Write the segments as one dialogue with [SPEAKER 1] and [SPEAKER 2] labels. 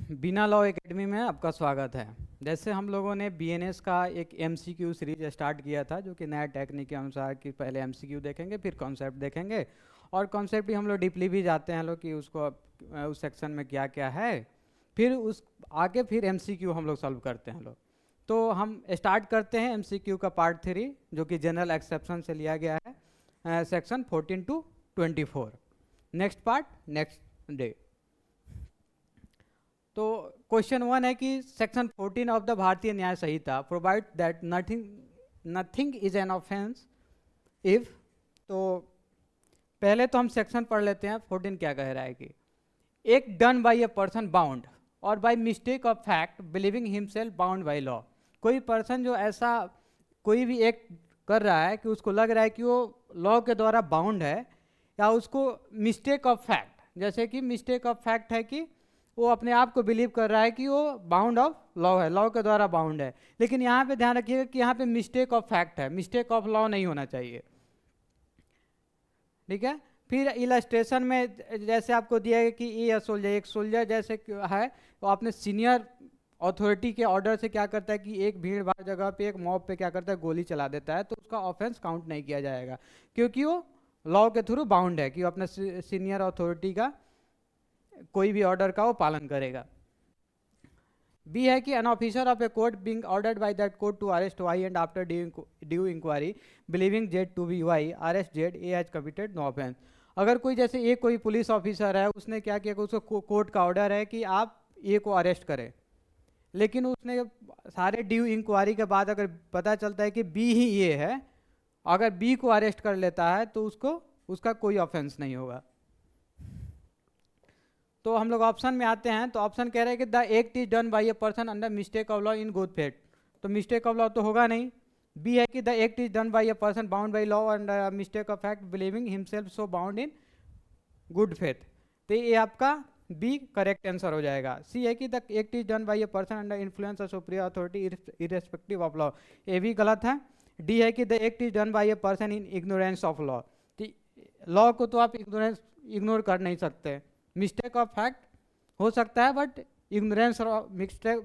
[SPEAKER 1] बिना law academy में आपका स्वागत है। जैसे हम लोगों ने बीएनएस का एक एमसीक्यू सीरीज स्टार्ट किया था, जो कि नया टेक्निक के अनुसार कि पहले एमसीक्यू देखेंगे फिर कॉन्सेप्ट देखेंगे, और कॉन्सेप्ट भी हम लोग डीपली भी जाते हैं लोग कि उसको उस सेक्शन में क्या क्या है, फिर उस आगे फिर एमसीक्यू हम लोग सॉल्व करते हैं लोग। तो हम स्टार्ट करते हैं एमसीक्यू का पार्ट 3, जो कि जनरल एक्सेप्शन से लिया गया है, section 14 to 24। Next part next day. तो क्वेश्चन 1 है कि section 14 of the Bharatiya Nyaya Sanhita provide that nothing is an offence if. तो पहले तो हम सेक्शन पढ़ लेते हैं 14 क्या कह रहा है कि एक done by a person bound और by mistake of fact believing himself bound by law. कोई पर्सन जो ऐसा कोई भी एक कर रहा है कि उसको लग रहा है कि वो लॉ के द्वारा बाउंड है, या उसको मिस्टेक ऑफ फैक्ट, जैसे कि मिस्टेक ऑफ फैक्ट है कि वो अपने आप को बिलीव कर रहा है कि वो बाउंड ऑफ लॉ है, लॉ के द्वारा बाउंड है। लेकिन यहाँ पे ध्यान रखिएगा कि यहाँ पे मिस्टेक ऑफ फैक्ट है, मिस्टेक ऑफ लॉ नहीं होना चाहिए। ठीक है। फिर इलस्ट्रेशन में जैसे आपको दिया है कि ए सोल्जर, एक सोल्जर जैसे है, तो आपने सीनियर अथॉरिटी के ऑर्डर से क्या करता है कि एक भीड़ भाड़ जगह पे एक मॉब पे क्या करता है, गोली चला देता है, तो उसका ऑफेंस काउंट नहीं किया जाएगा, क्योंकि वो लॉ के थ्रू बाउंड है कि वो अपने सीनियर अथॉरिटी का कोई भी ऑर्डर का वो पालन करेगा। बी है कि an officer of a court being ordered by that court to arrest Y and after due inquiry believing Z to be Y arrest Z, A has committed no offence. अगर कोई जैसे एक कोई पुलिस ऑफिसर है, उसने क्या किया कि उसको कोर्ट का ऑर्डर है कि आप ए को अरेस्ट करें, लेकिन उसने सारे ड्यू इंक्वायरी के बाद अगर पता चलता है कि बी ही ये है, अगर बी को अरेस्ट कर लेता है तो उसका कोई ऑफेंस नहीं होगा। तो हम लोग ऑप्शन में आते हैं, तो ऑप्शन कह रहे हैं कि the act is done by a person under mistake of law in good faith, तो मिस्टेक ऑफ लॉ तो होगा नहीं। बी है कि the act is done by a person bound by law and mistake of fact believing himself so bound in good faith, तो ये आपका B correct answer हो जाएगा। सी है कि the act is done by a person under influence of superior authority irrespective of law, ये भी गलत है। डी है कि the act is done by a person in ignorance of law, law को तो आप इग्नोर कर नहीं सकते। मिस्टेक ऑफ फैक्ट हो सकता है but ignorance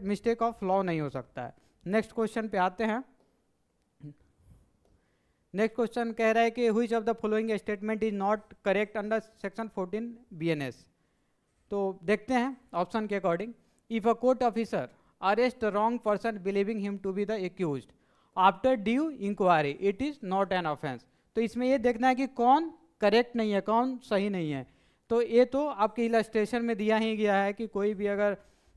[SPEAKER 1] mistake of law नहीं हो सकता है। नेक्स्ट क्वेश्चन पे आते हैं। नेक्स्ट क्वेश्चन कह रहा है कि which of the following statement is not correct under section 14 BNS. तो देखते हैं ऑप्शन के according. If a court officer arrest the wrong person believing him to be the accused after due inquiry it is not an offence. तो इसमें ये देखना है कि कौन करेक्ट नहीं है, कौन सही नहीं है। तो ये तो आपके इलस्ट्रेशन में दिया ही गया है कि कोई भी अगर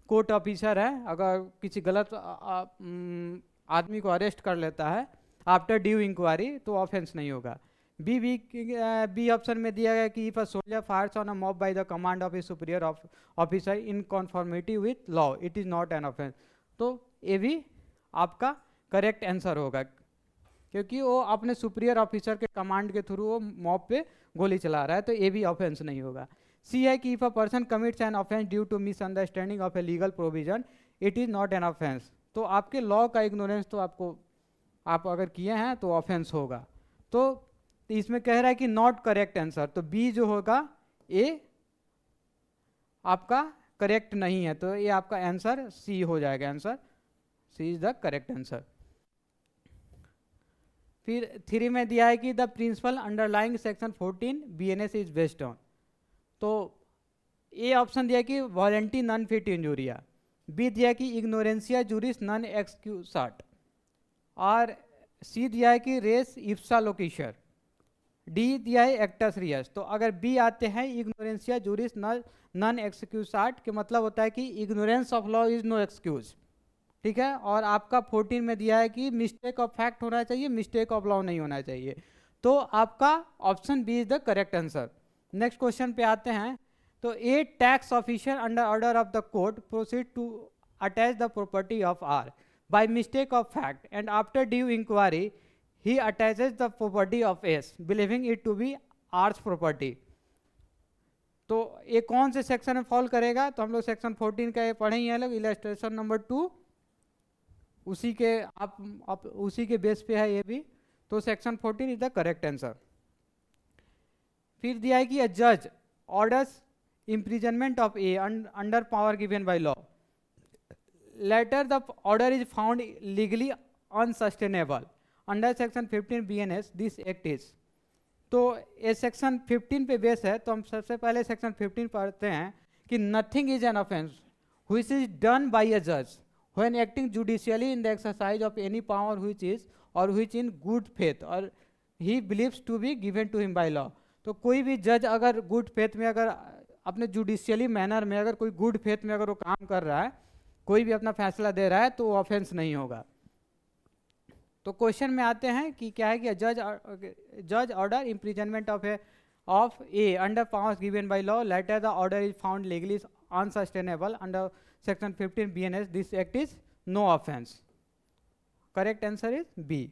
[SPEAKER 1] कोर्ट ऑफिसर है, अगर किसी गलत आदमी को अरेस्ट कर लेता है आफ्टर ड्यू इंक्वायरी, तो ऑफेंस नहीं होगा। बी ऑप्शन में दिया गया कि if a soldier fires on a mob by the command of a superior officer in conformity with law it is not an offence, तो ये भी आपका करेक्ट आंसर होगा, क्योंकि वो अपने सुपीरियर ऑफिसर के कमांड के थ्रू वो मॉब पे गोली चला रहा है, तो ये भी ऑफेंस नहीं होगा। सी है कि if a person commits an offence due to misunderstanding of a legal provision it is not an offence, तो आपके लॉ का इग्नोरेंस तो आप अगर किए हैं तो ऑफेंस होगा। तो इसमें कह रहा है कि नॉट करेक्ट आंसर, तो बी जो होगा ए आपका करेक्ट नहीं है, तो ये आपका आंसर सी हो जाएगा। Answer C is the correct answer. फिर 3 में दिया है कि the principle underlying section 14 BNS is based on, तो ए ऑप्शन दिया कि volenti non fit injuria, B दिया कि इग्नोरेंसिया जूरिस नॉन एक्सक्यूसाट, और सी दिया है कि रेस इप्सा लोकिशर, डी दिया है एक्टस रियस। तो अगर बी आते हैं इग्नोरेंसिया जूरिस नॉन एक्सक्यूसाट, के मतलब होता है कि ignorance of law is no excuse. ठीक है। और आपका 14 में दिया है कि मिस्टेक ऑफ फैक्ट होना चाहिए, मिस्टेक ऑफ लॉ नहीं होना चाहिए, तो आपका option B is the correct answer. Next question पे आते हैं। तो A tax officer under order of the court proceed to attach the property of R by mistake of fact and after due inquiry he attaches the property of S believing it to be R's property, तो ये कौन से section में fall करेगा? तो हम लोग section 14 का ये पढ़े ही हैं लोग, इलस्ट्रेशन नंबर 2, उसी के आप उसी के बेस पे है ये भी, तो section 14 is the correct answer. फिर दिया है कि अ जज orders imprisonment of A under power given by law, later the order is found legally unsustainable under section 15 BNS this act is. तो ये सेक्शन 15 पे बेस है, तो हम सबसे पहले सेक्शन 15 पढ़ते हैं कि nothing is an offence which is done by a जज when acting judicially in the exercise of any power which is और व्हिच इन गुड फेथ और he believes to be given to him by law. तो कोई भी जज अगर good faith में, अगर अपने जुडिशियली मैनर में, अगर कोई गुड फेथ में अगर वो काम कर रहा है, कोई भी अपना फैसला दे रहा है, तो वो ऑफेंस नहीं होगा। तो क्वेश्चन में आते हैं कि क्या है कि जज order imprisonment of a under powers given by law later the order is found legally unsustainable under section 15 BNS this act is no offence. Correct answer is B.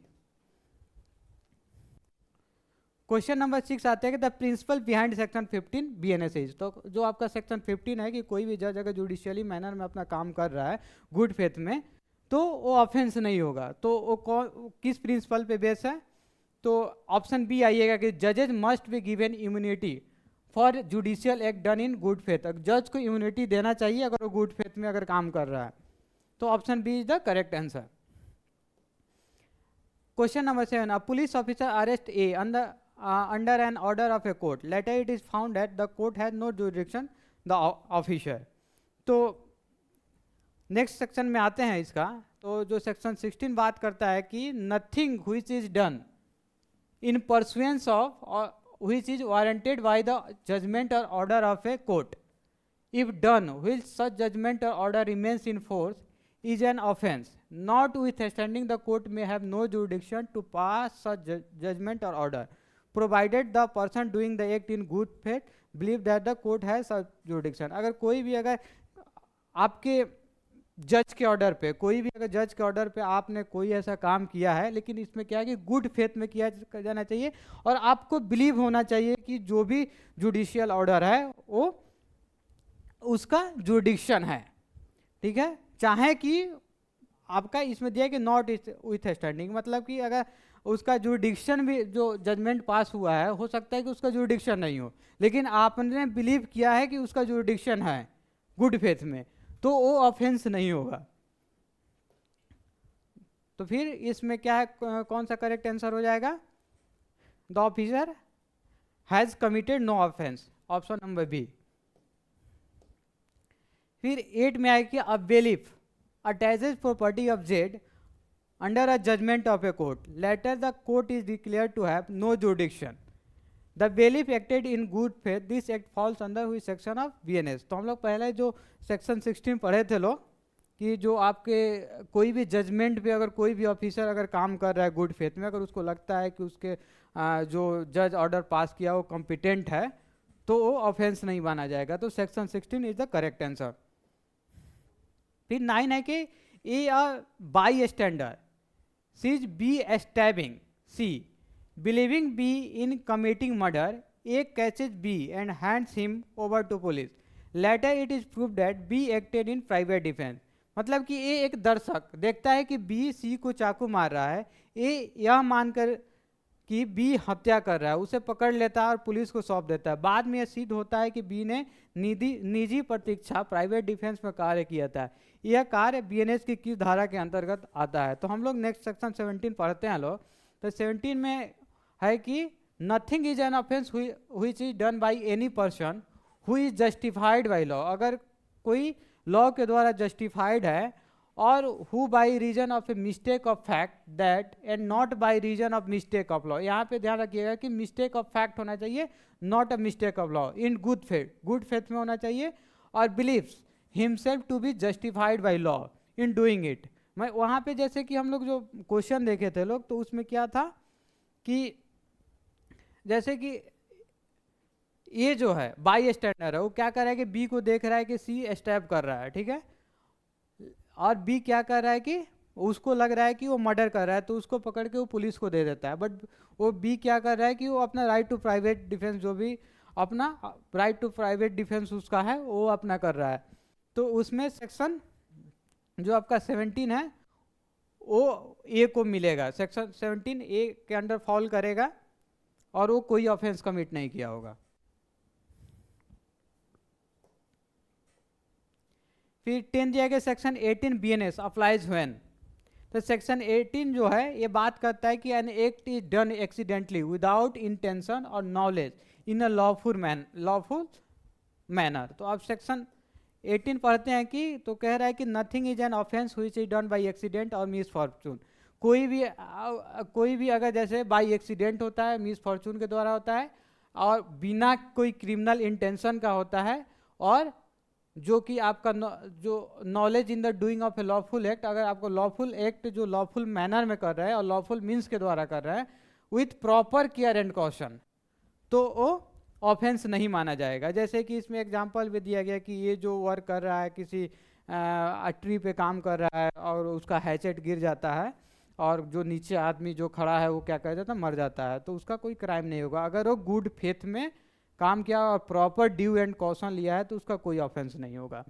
[SPEAKER 1] Question number 6 आते हैं कि the principle behind section 15 BNS is. तो जो आपका section 15 है कि कोई भी जज अगर जुडिशियली मैनर में अपना काम कर रहा है गुड फेथ में, तो वो ऑफेंस नहीं होगा। तो वो किस प्रिंसिपल पे बेस है? तो ऑप्शन बी आइएगा कि जजेज must be given immunity for judicial act done in good faith. जज को इम्यूनिटी देना चाहिए अगर वो गुड फेथ में अगर काम कर रहा है। तो option B is the correct answer. Question number 7, a police officer arrest a under an order of a court later it is found that the court has no jurisdiction the officer. तो next section में आते हैं इसका। तो जो section 16 बात करता है कि nothing which is done in pursuance of which is warranted by the judgment और order of a court if done which such judgment और order remains in force is an offence notwithstanding the court may have no jurisdiction to pass such judgment और order provided the person doing the act in good faith believe that the court has such jurisdiction. अगर कोई भी अगर आपके जज के order पे, कोई भी अगर जज के ऑर्डर पे आपने कोई ऐसा काम किया है, लेकिन इसमें क्या है कि गुड फेथ में किया जाना चाहिए और आपको बिलीव होना चाहिए कि जो भी जुडिशियल ऑर्डर है वो उसका जुडिक्शन है, ठीक है। चाहे कि आपका इसमें दिया कि नॉट विथ स्टैंडिंग, मतलब कि अगर उसका जुडिक्शन भी जो जजमेंट पास हुआ है हो सकता है कि उसका जुडिक्शन नहीं हो, लेकिन आपने बिलीव किया है कि उसका जुडिक्शन है गुड फेथ में, तो वो ऑफेंस नहीं होगा। तो फिर इसमें क्या है, कौन सा करेक्ट आंसर हो जाएगा? The officer has committed no offence, option number B. फिर 8 में आएगी a bailiff attaches property of Z under a judgment of a court later the court is declare to have no jurisdiction the bailiff acted in good faith this act falls under which section of BNS। तो हम लोग पहले जो section 16 पढ़े थे लोग कि जो आपके कोई भी जजमेंट पे अगर कोई भी ऑफिसर अगर काम कर रहा है गुड फेथ में, अगर उसको लगता है कि उसके जो जज ऑर्डर पास किया वो कॉम्पिटेंट है, तो वो ऑफेंस नहीं माना जाएगा। तो section 16 is the correct answer. फिर 9 है कि A bystander sees B stabbing C believing B in committing murder A catches B and hands him over to police later it is prove that B acted in private defence. मतलब कि ए एक दर्शक देखता है कि B C को चाकू मार रहा है, ए यह मानकर कि बी हत्या कर रहा है उसे पकड़ लेता है और पुलिस को सौंप देता है। बाद में यह सिद्ध होता है कि बी ने निजी प्रतीक्षा प्राइवेट डिफेंस में कार्य किया था। यह कार्य BNS की किस धारा के अंतर्गत आता है? तो हम लोग नेक्स्ट सेक्शन 17 पढ़ते हैं लोग। तो 17 में है कि nothing is an offence which is done by any person who is justified by law. अगर कोई लॉ के द्वारा जस्टिफाइड है और who by reason of a mistake of fact that and not by reason of mistake of law. यहाँ पे ध्यान रखिएगा कि मिस्टेक ऑफ फैक्ट होना चाहिए, not a mistake of law, in good faith में होना चाहिए, और believes himself to be justified by law in doing it. मैं वहाँ पे जैसे कि हम लोग जो क्वेश्चन देखे थे लोग, तो उसमें क्या था कि जैसे कि ये जो है बाई स्टैंडर है, वो क्या कर रहा है कि बी को देख रहा है कि सी स्टैब कर रहा है, ठीक है, और बी क्या कर रहा है कि उसको लग रहा है कि वो मर्डर कर रहा है, तो उसको पकड़ के वो पुलिस को दे देता है। बट वो बी क्या कर रहा है कि वो अपना राइट टू प्राइवेट डिफेंस, जो भी अपना राइट टू प्राइवेट डिफेंस उसका है, वो अपना कर रहा है। तो उसमें सेक्शन जो आपका 17 है वो ए को मिलेगा, सेक्शन 17 ए के अंडर फॉल करेगा और वो कोई ऑफेंस कमिट नहीं किया होगा। फिर 10 दिया गया सेक्शन 18 BNS अप्लाइज व्हेन। तो सेक्शन 18 जो है ये बात करता है कि an act is done accidentally without intention और knowledge in a lawful manner. तो आप सेक्शन 18 पढ़ते हैं कि तो कह रहा है कि nothing is an offence which is done by accident और मिस फॉर्चून। कोई भी अगर जैसे बाय एक्सीडेंट होता है, मिस फॉर्चून के द्वारा होता है, और बिना कोई क्रिमिनल इंटेंशन का होता है, और जो कि आपका जो knowledge in the doing of A lawful act, अगर आपको लॉफुल एक्ट जो लॉफुल मैनर में कर रहा है और लॉफुल मीन्स के द्वारा कर रहा है with proper care and caution, तो वो ऑफेंस नहीं माना जाएगा। जैसे कि इसमें एग्जांपल भी दिया गया कि ये जो वर्क कर रहा है, किसी ट्री पे काम कर रहा है और उसका हैचेट गिर जाता है और जो नीचे आदमी जो खड़ा है वो क्या कर जाता है, मर जाता है, तो उसका कोई क्राइम नहीं होगा। अगर वो गुड फेथ में काम किया और प्रॉपर ड्यू एंड कॉशन लिया है तो उसका कोई ऑफेंस नहीं होगा।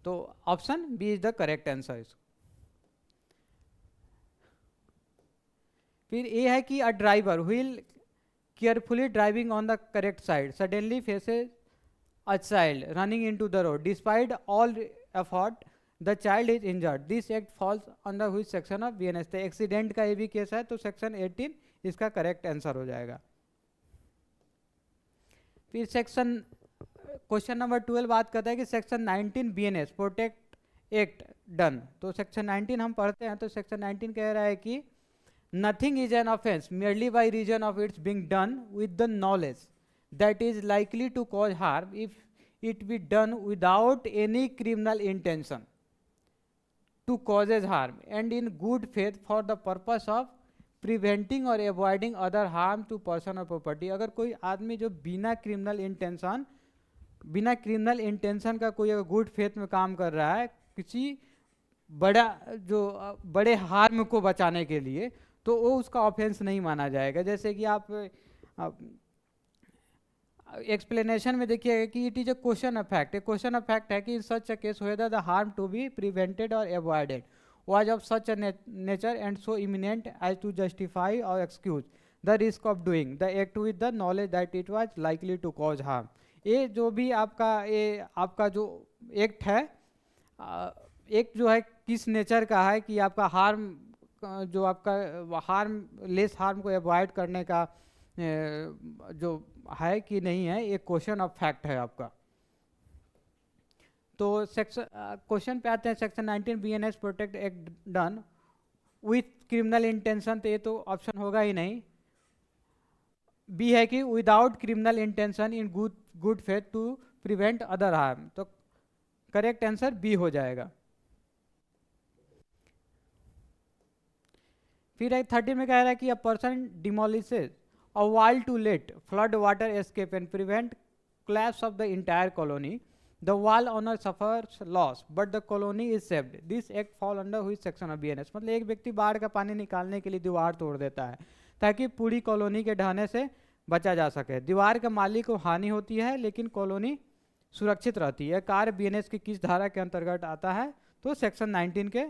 [SPEAKER 1] तो option B is the correct answer. फिर ए है कि a driver wheel carefully driving on the correct side suddenly faces a child running into the road despite all effort the child is injured, this act falls under which section of BNS। Accident का ये भी case है तो section 18 इसका correct answer हो जाएगा। फिर section question number 12 बात करता है कि section 19 BNS protect act done. तो सेक्शन 19 हम पढ़ते हैं, तो सेक्शन 19 कह रहा है कि nothing is an offence merely by reason of its being done with the knowledge that is likely to cause harm if it be done without any criminal intention to causes harm and in good faith for the purpose of preventing और avoiding other harm to person और property. अगर कोई आदमी जो बिना criminal intention का कोई अगर गुड फेथ में काम कर रहा है किसी बड़े हार्म को बचाने के लिए, तो वो उसका ऑफेंस नहीं माना जाएगा। जैसे कि आप एक्सप्लेनेशन में देखिएगा कि it is a question of fact. A question of fact है कि in such a case whether the harm to be prevented और avoided was of such a nature and so imminent as to justify or excuse the risk of doing the act with the knowledge that it was likely to cause harm। ये जो भी आपका जो act है, act जो है किस nature का है कि आपका हार्म जो आपका लेस हार्म को अवॉइड करने का जो है कि नहीं है, एक क्वेश्चन ऑफ फैक्ट है आपका। तो सेक्शन क्वेश्चन पे आते हैं, section 19 BNS protect act done with criminal intention, तो ये तो ऑप्शन होगा ही नहीं। बी है कि without criminal intention in good faith to prevent other harm, तो करेक्ट आंसर बी हो जाएगा। फिर 30 में कह रहा है कि a person demolishes a wall to let flood water escape and prevent collapse of the entire colony, the wall owner suffers loss but the colony is saved, this act fall under which section of BNS। मतलब एक व्यक्ति बाढ़ का पानी निकालने के लिए दीवार तोड़ देता है ताकि पूरी कॉलोनी के ढहने से बचा जा सके। दीवार के मालिक को हानि होती है लेकिन कॉलोनी सुरक्षित रहती है। कार्य BNS की किस धारा के अंतर्गत आता है, तो सेक्शन 19 के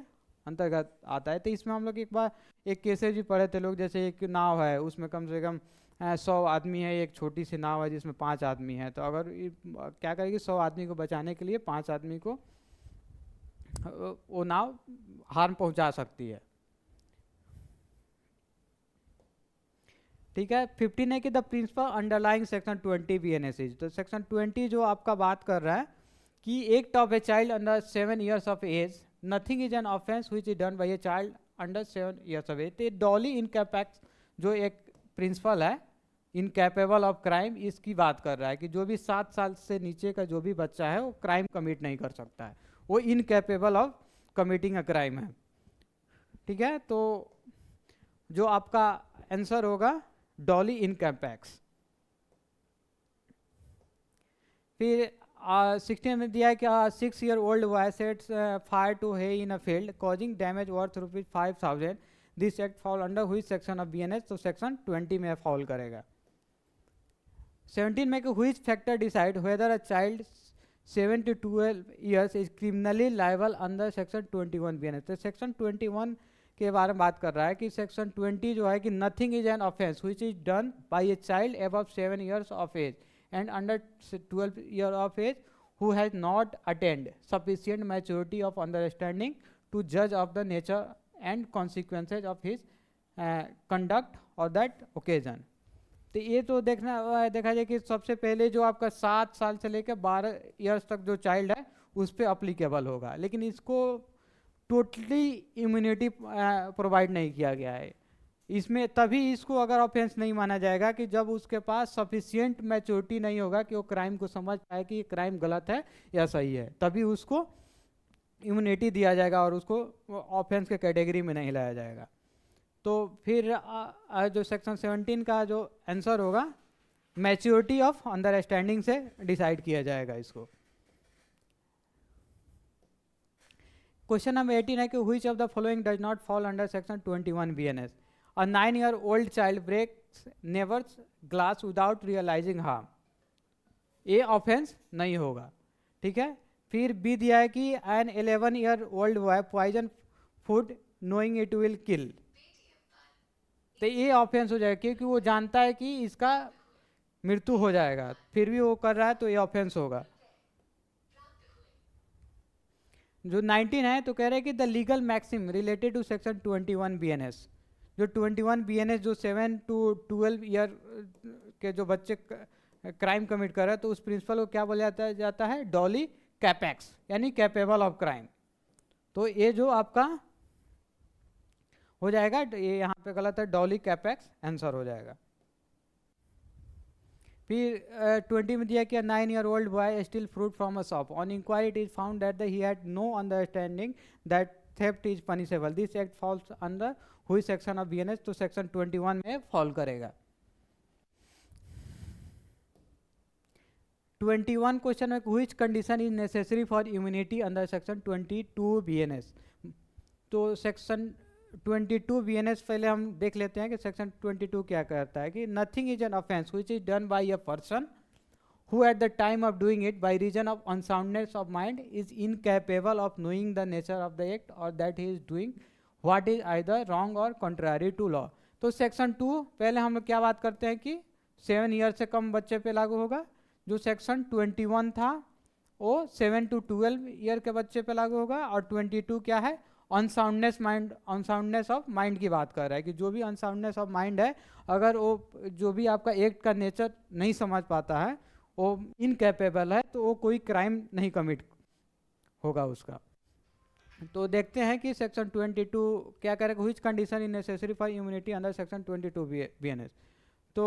[SPEAKER 1] अंतर्गत आता है। तो इसमें हम लोग एक बार एक केसेज भी पढ़े थे लोग, जैसे एक नाव है उसमें कम से कम 100 आदमी है, एक छोटी सी नाव है जिसमें 5 आदमी है, तो अगर क्या करेगी 100 आदमी को बचाने के लिए 5 आदमी को वो नाव हार्म पहुंचा सकती है। ठीक है। 15 है कि the principle underlying section 20 BNS is. तो सेक्शन 20 जो आपका बात कर रहा है कि act of a child under 7 years of age nothing is an offence which is done by a child under 7 years of age. तो डॉली इनकैपेक्स जो एक प्रिंसिपल है इनकैपेबल ऑफ क्राइम, इसकी बात कर रहा है कि जो भी 7 साल से नीचे का जो भी बच्चा है वो क्राइम कमिट नहीं कर सकता है, वो incapable of committing a crime है। ठीक है, तो जो आपका आंसर होगा डॉली इनकैपेक्स। फिर 16 में दिया है कि 6 year old boy sets fire to hay in a field causing damage worth ₹5,000, this act fall under which section of BNS, तो सेक्शन 20 में फॉल करेगा। 17 में हुई factor decide whether a child 7 to 12 years is criminally liable under section 21 BNS। तो section 21 के बारे में बात कर रहा है कि सेक्शन 20 जो है कि nothing is an offence which is done by a child above 7 years of age and under 12 years of age who has not attained sufficient maturity of understanding to judge of the nature and consequences of his conduct or that occasion. तो ये तो देखा जाए कि सबसे पहले जो आपका 7 साल से लेकर 12 ईयर्स तक जो चाइल्ड है उस पर अप्लीकेबल होगा, लेकिन इसको टोटली इम्यूनिटी प्रोवाइड नहीं किया गया है इसमें। तभी इसको अगर ऑफेंस नहीं माना जाएगा कि जब उसके पास सफिशिएंट मैच्योरिटी नहीं होगा कि वो क्राइम को समझ पाए कि क्राइम गलत है या सही है, तभी उसको इम्यूनिटी दिया जाएगा और उसको ऑफेंस के कैटेगरी में नहीं लाया जाएगा। तो फिर जो सेक्शन 17 का जो आंसर होगा मैच्योरिटी ऑफ अंडरस्टैंडिंग से डिसाइड किया जाएगा इसको। क्वेश्चन नंबर 18 है कि which of the following does not fall under section 21 BNS। A 9-year-old child breaks neighbour's glass without realizing harm, ये ऑफेंस नहीं होगा, ठीक है। फिर बी दिया है कि an 11-year-old boy poison food knowing it will kill, तो ये ऑफेंस हो जाएगा क्योंकि वो जानता है कि इसका मृत्यु हो जाएगा फिर भी वो कर रहा है, तो ये ऑफेंस होगा। जो 19 है तो कह रहे हैं कि the legal maxim related to section 21 BNS, जो 21 BNS जो 7 to 12 ईयर के जो बच्चे क्राइम कमिट कर रहे हैं तो उस प्रिंसिपल को क्या बोला जाता है डॉली कैपेक्स, यानी कैपेबल ऑफ क्राइम। तो ये जो आपका हो जाएगा, ये यहाँ पे गलत है, डॉली कैपेक्स आंसर हो जाएगा। फिर 20 में दिया कि 9-year-old boy steal fruit from a shop, on inquiry it is found that he had no understanding that theft is punishable, this act falls under which section of BNS, तो section 21 में fall करेगा। 21 question में which condition is necessary for immunity under section 22 BNS। तो section 22 BNS पहले हम देख लेते हैं कि सेक्शन 22 क्या कहता है कि nothing is an offence which is done by a person who at the time of doing it by reason of unsoundness of mind is incapable of knowing the nature of the act or that he is doing what is either wrong or contrary to law। तो section 2 पहले हम लोग क्या बात करते हैं कि 7 year से कम बच्चे पे लागू होगा, जो सेक्शन 21 था वो 7 to 12 ईयर के बच्चे पे लागू होगा, और 22 क्या है अनसाउंडनेस ऑफ माइंड की बात कर रहा है कि जो भी अनसाउंडनेस ऑफ माइंड है, अगर वो जो भी आपका एक्ट का नेचर नहीं समझ पाता है, वो इनकैपेबल है, तो वो कोई क्राइम नहीं कमिट होगा उसका। तो देखते हैं कि सेक्शन 22 क्या करेगा, which condition is necessary for immunity under section 22 BNS। तो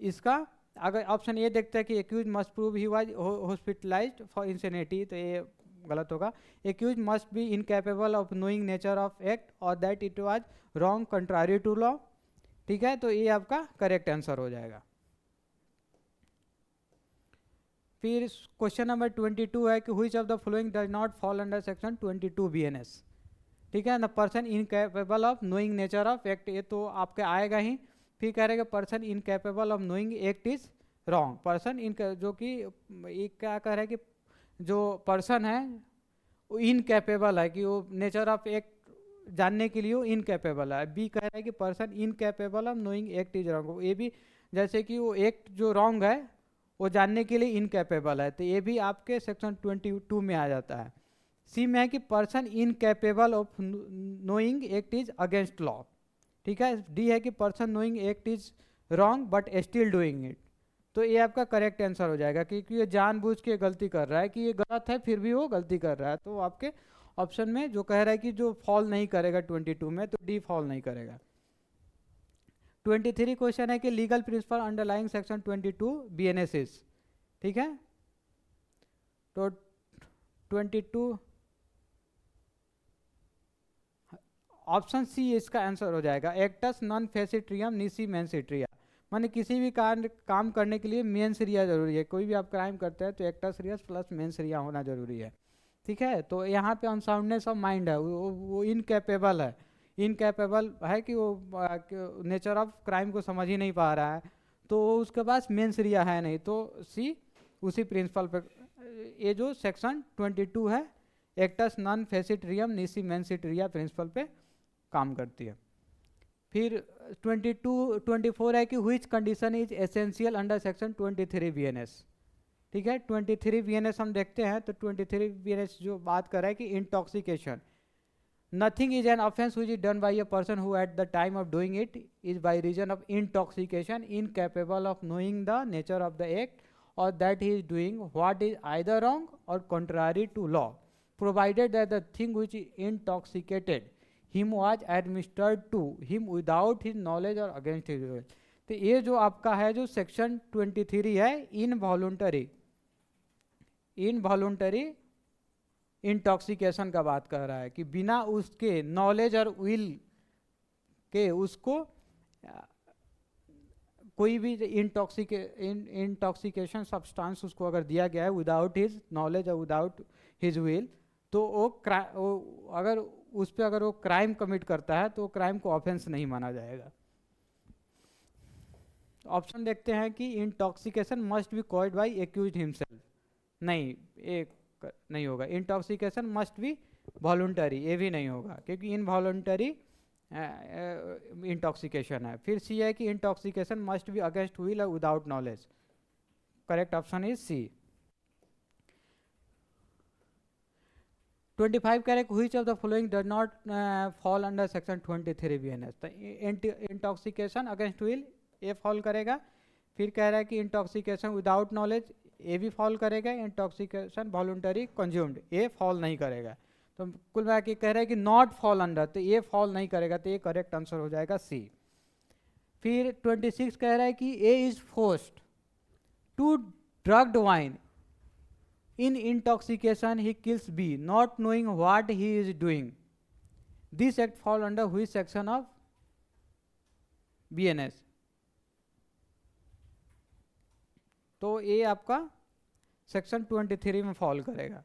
[SPEAKER 1] इसका अगर ऑप्शन ए देखते हैं कि accused must prove he was hospitalized for insanity, तो ये गलत होगा। Accused must be incapable of knowing nature of act और that it was wrong contrary to law, ठीक है, तो ये आपका करेक्ट आंसर हो जाएगा। फिर क्वेश्चन नंबर 22 है कि which of the following does not fall under section 22 BNS, ठीक है। The person incapable of knowing nature of act, ये तो आपके आएगा ही। फिर कह रहे हैं person incapable of knowing act is wrong, person in जो कि एक क्या कह रहा है कि जो पर्सन है वो इनकैपेबल है कि वो नेचर ऑफ एक्ट जानने के लिए वो इनकैपेबल है। बी कह रहा है कि person incapable of knowing act is wrong, ये भी जैसे कि वो एक्ट जो रॉन्ग है वो जानने के लिए इनकैपेबल है, तो ये भी आपके सेक्शन 22 में आ जाता है। सी में है कि person incapable of knowing act is against law, ठीक है। डी है कि person knowing act is wrong but still doing it, तो ये आपका करेक्ट आंसर हो जाएगा क्योंकि ये जानबूझ के गलती कर रहा है कि ये गलत है फिर भी वो गलती कर रहा है। तो आपके ऑप्शन में जो कह रहा है कि जो फॉल नहीं करेगा 22 में, तो डी फॉल नहीं करेगा। 23 क्वेश्चन है कि legal principal underlying section 22 BNS is, ठीक है। तो 22 ऑप्शन सी इसका आंसर हो जाएगा, एक्टस नॉन फेसिट्रियम निसी मेंसिट्रिया, माने किसी भी काम करने के लिए मेंस रिया जरूरी है। कोई भी आप क्राइम करते हैं तो एक्टस रियस प्लस मेंस रिया होना जरूरी है, ठीक है। तो यहाँ पे अनसाउंडनेस ऑफ माइंड है, वो इनकैपेबल है, इनकैपेबल है कि वो नेचर ऑफ क्राइम को समझ ही नहीं पा रहा है, तो उसके पास मेंस रिया है नहीं, तो सी उसी प्रिंसिपल पे ये जो सेक्शन 22 है एक्टस नॉन फेसिट्रियम निसी मेंसिट्रिया प्रिंसिपल पे काम करती है। फिर 24 है कि which condition is essential under section 23 BNS, ठीक है। 23 BNS हम देखते हैं, तो 23 BNS जो बात कर रहा है कि intoxication, nothing is an offense which is done by a person who at the time of doing it is by reason of intoxication incapable of knowing the nature of the act, or that he is doing what is either wrong or contrary to law, provided that the thing which intoxicated him was administered to him without his knowledge or against his will। तो ये जो आपका है जो section 23 है, इनवॉलुंटरी intoxication का बात कर रहा है कि बिना उसके नॉलेज और विल के उसको कोई भी इंटॉक्सिकेशन सब्सटेंस उसको अगर दिया गया है विदाउट हिज नॉलेज और विदाउट हिज विल, तो वो अगर उस पर अगर वो क्राइम कमिट करता है तो क्राइम को ऑफेंस नहीं माना जाएगा। ऑप्शन देखते हैं कि intoxication must B caused by accused himself, नहीं, एक नहीं होगा। इंटॉक्सिकेशन मस्ट बी वॉलुंटरी, ये भी नहीं होगा क्योंकि इनवॉलुंटरी इंटॉक्सिकेशन है। फिर सी है कि intoxication must be against will और without knowledge, correct option is C. 25 correct, which of the following does not fall under section 23 BNS। तो इंटॉक्सिकेशन अगेंस्ट विल ये फॉल करेगा। फिर कह रहा है कि इंटॉक्सिकेशन विदाउट नॉलेज ये भी फॉल करेगा। इंटॉक्सिकेशन वॉलुंटरी कंज्यूम्ड ये फॉल नहीं करेगा। तो कुल मिला के कह रहा है कि नॉट फॉल अंडर, तो ये फॉल नहीं करेगा, तो ये करेक्ट आंसर हो जाएगा सी। फिर 26 कह रहा है कि A is forced to drugged wine in intoxication he kills B not knowing what he is doing, this act fall under which section of BNS। तो ये आपका सेक्शन 23 में फॉल करेगा।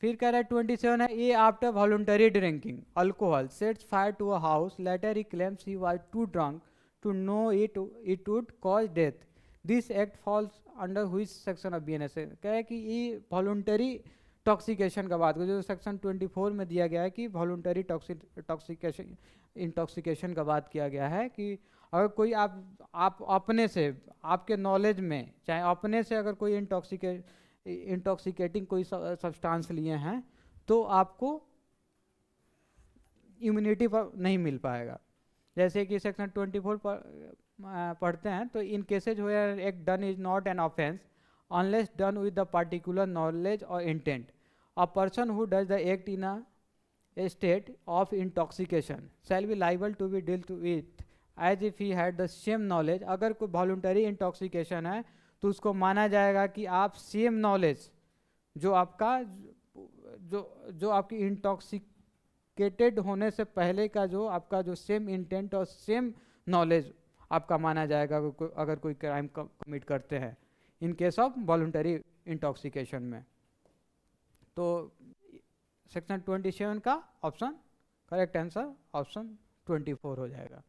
[SPEAKER 1] फिर कह रहा है 27 है, A after voluntary drinking alcohol sets fire to a house, later he claims he was too drunk to know it would cause death, this act falls under which section of BNS। कह रहा है कि ये वॉलुंटरी टॉक्सिकेशन का बात, जो section 24 में दिया गया है कि वॉलुंटरी टॉक्सिकेशन इंटॉक्सिकेशन का बात किया गया है कि अगर कोई आप अपने से आपके नॉलेज में चाहे अपने से अगर कोई इंटॉक्सिकेटिंग कोई सब्सटेंस लिए हैं तो आपको इम्यूनिटी पर नहीं मिल पाएगा। जैसे कि सेक्शन 24 पर पढ़ते हैं, तो in cases where act done is not an offence unless done with the particular knowledge और intent, a person who does the act in a state of intoxication shall be liable to be dealt with as if he had the same knowledge। अगर कोई वॉलुंटरी intoxication है तो उसको माना जाएगा कि आप सेम नॉलेज जो आपकी इंटॉक्सिकेटेड होने से पहले का जो आपका जो सेम इंटेंट और सेम नॉलेज आपका माना जाएगा अगर कोई क्राइम कमिट करते हैं इन केस ऑफ वॉलुंटरी इंटॉक्सिकेशन में। तो सेक्शन 27 का ऑप्शन करेक्ट आंसर ऑप्शन 24 हो जाएगा।